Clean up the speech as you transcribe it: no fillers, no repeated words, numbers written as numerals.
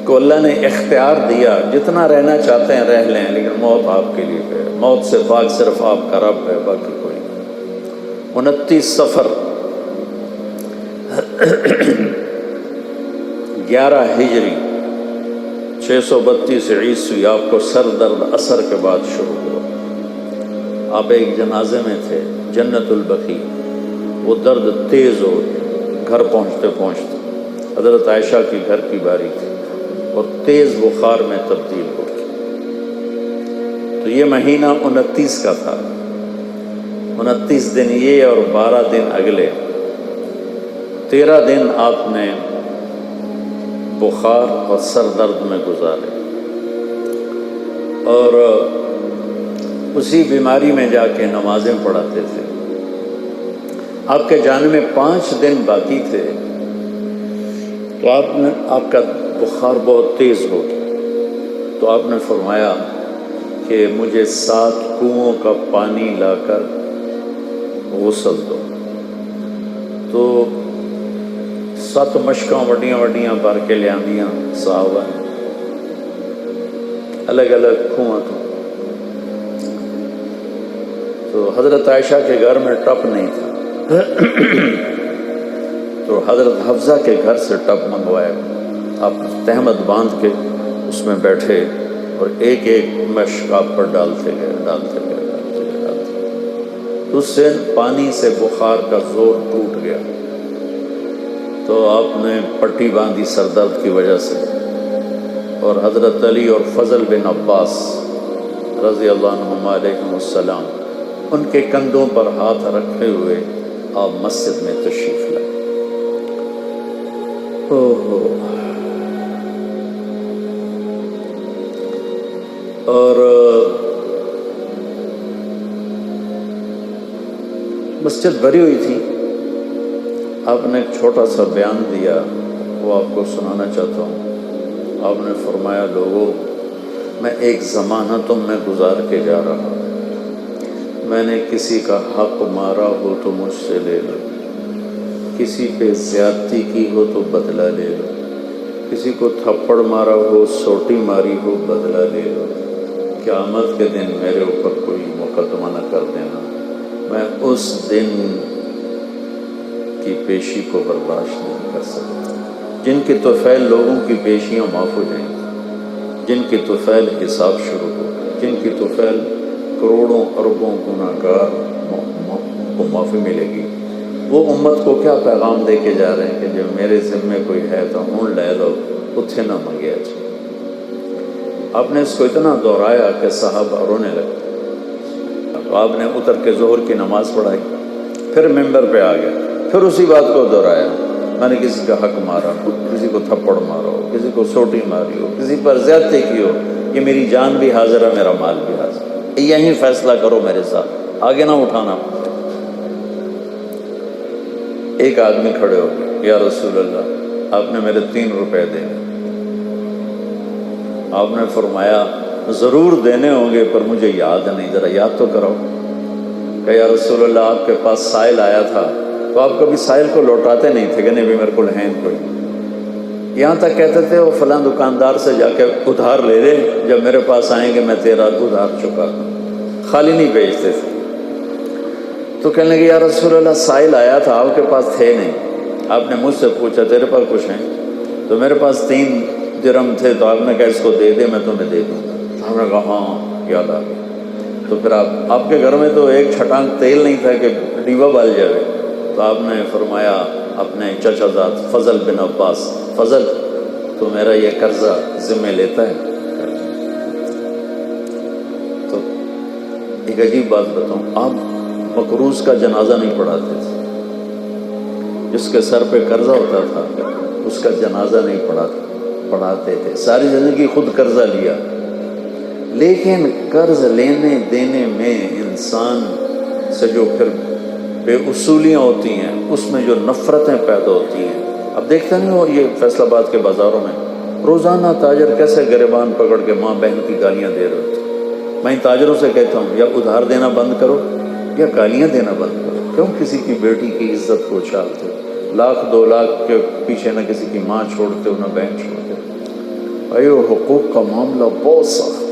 کو اللہ نے اختیار دیا، جتنا رہنا چاہتے ہیں رہ لیں، لیکن موت آپ کے لیے ہے، موت سے پاک صرف آپ کا رب ہے، باقی کوئی نہیں۔ 29 صفر 11 ہجری 632 عیسوی آپ کو سر درد عصر کے بعد شروع ہوا۔ آپ ایک جنازے میں تھے جنت البقیع، وہ درد تیز ہو گیا، گھر پہنچتے پہنچتے حضرت عائشہ کی گھر کی باری تھی اور تیز بخار میں تبدیل ہو گئی۔ تو یہ مہینہ 29 کا تھا، 29 دن یہ اور 12 دن اگلے، 13 دن آپ نے بخار اور سر درد میں گزارے، اور اسی بیماری میں جا کے نمازیں پڑھاتے تھے۔ آپ کے جانے میں 5 دن باقی تھے تو آپ کا بخار بہت تیز ہو گیا، تو آپ نے فرمایا کہ مجھے 7 کنوؤں کا پانی لا کر غسل دو۔ تو 7 مشکاں وڈیاں وڈیاں بھر کے لے آندیاں صحابہ نے، الگ الگ کنواں تو حضرت عائشہ کے گھر میں ٹپ نہیں تھا، تو حضرت حفصہ کے گھر سے ٹپ منگوایا۔ آپ تہمت باندھ کے اس میں بیٹھے اور ایک ایک مشک آپ پر ڈالتے گئے۔ اس سے پانی سے بخار کا زور ٹوٹ گیا، تو آپ نے پٹی باندھی سر درد کی وجہ سے، اور حضرت علی اور فضل بن عباس رضی اللہ عنہما علیہم السلام، ان کے کندھوں پر ہاتھ رکھے ہوئے آپ مسجد میں تشریف لائے۔ اور مسجد بھری ہوئی تھی۔ آپ نے ایک چھوٹا سا بیان دیا، وہ آپ کو سنانا چاہتا ہوں۔ آپ نے فرمایا، لوگوں، میں ایک زمانہ تم میں گزار کے جا رہا ہوں، میں نے کسی کا حق مارا ہو تو مجھ سے لے لو، کسی پہ زیادتی کی ہو تو بدلہ لے لو، کسی کو تھپڑ مارا ہو، سوٹی ماری ہو، بدلہ لے لو، قیامت کے دن میرے اوپر کوئی مقدمہ نہ کر دینا، میں اس دن کی پیشی کو برداشت نہیں کر سکتا۔ جن کی طفیل لوگوں کی پیشیاں معاف ہو جائیں، جن کی طفیل حساب شروع ہو، جن کی طفیل کروڑوں اربوں گناہگار کو معافی ملے گی، وہ امت کو کیا پیغام دے کے جا رہے ہیں کہ جو میرے ذمے کوئی ہے تو ہون لے لو، اتھے نہ منگیا جائے۔ آپ نے اس کو اتنا دہرایا کہ صحابہ رونے لگے۔ تو آپ نے اتر کے ظہر کی نماز پڑھائی، پھر ممبر پہ آ گیا، پھر اسی بات کو دہرایا، میں نے کسی کا حق مارا ہو، کسی کو تھپڑ مارا ہو، کسی کو سوٹی ماری ہو، کسی پر زیادتی کی ہو، یہ میری جان بھی حاضر ہے، میرا مال بھی حاضر ہے، یہی فیصلہ کرو میرے ساتھ، آگے نہ اٹھانا۔ ایک آدمی کھڑے ہو گئے، یا رسول اللہ، آپ نے میرے 3 روپے دینے۔ آپ نے فرمایا، ضرور دینے ہوں گے پر مجھے یاد نہیں، ذرا یاد تو کرو۔ کہ یا رسول اللہ، آپ کے پاس سائل آیا تھا تو آپ کبھی سائل کو لوٹاتے نہیں تھے کہ نہیں بھی میرے کو ہے کوئی، یہاں تک کہتے تھے وہ فلاں دکاندار سے جا کے ادھار لے لے، جب میرے پاس آئیں گے میں تیرا ادھار چکا دوں، خالی نہیں بھیجتے تھے۔ تو کہنے لگے، یا رسول اللہ، سائل آیا تھا، آپ کے پاس تھے نہیں، آپ نے مجھ سے پوچھا تیرے پاس کچھ ہیں؟ تو میرے پاس 3 درہم تھے، تو آپ نے کہا اس کو دے دے، میں تمہیں دے دوں گا۔ تو ہم نے کہا ہاں یاد آ گیا۔ تو پھر آپ کے گھر میں تو ایک چھٹانک تیل نہیں تھا کہ ڈیبا بال جائے، تو آپ نے فرمایا اپنے چچا زاد فضل بن عباس، فضل تو میرا یہ قرضہ ذمہ لیتا ہے؟ تو ایک عجیب بات بتاؤں، آپ مقروض کا جنازہ نہیں پڑھاتے تھے، جس کے سر پہ قرضہ ہوتا تھا اس کا جنازہ نہیں پڑھاتے تھے۔ ساری زندگی خود قرضہ لیا، لیکن قرض لینے دینے میں انسان سے جو پھر بے اصولیاں ہوتی ہیں، اس میں جو نفرتیں پیدا ہوتی ہیں، اب دیکھتے نہیں ہو یہ فیصل آباد کے بازاروں میں روزانہ تاجر کیسے گریبان پکڑ کے ماں بہن کی گالیاں دے رہے ہوتے۔ میں ان تاجروں سے کہتا ہوں یا ادھار دینا بند کرو یا گالیاں دینا بند کرو، کیوں کسی کی بیٹی کی عزت کو اچھالتے ہو؟ 1,00,000 2 لاکھ کے پیچھے نہ کسی کی ماں چھوڑتے ہو نہ بہن چھوڑتے ہو۔ بھائی حقوق کا معاملہ بہت سخت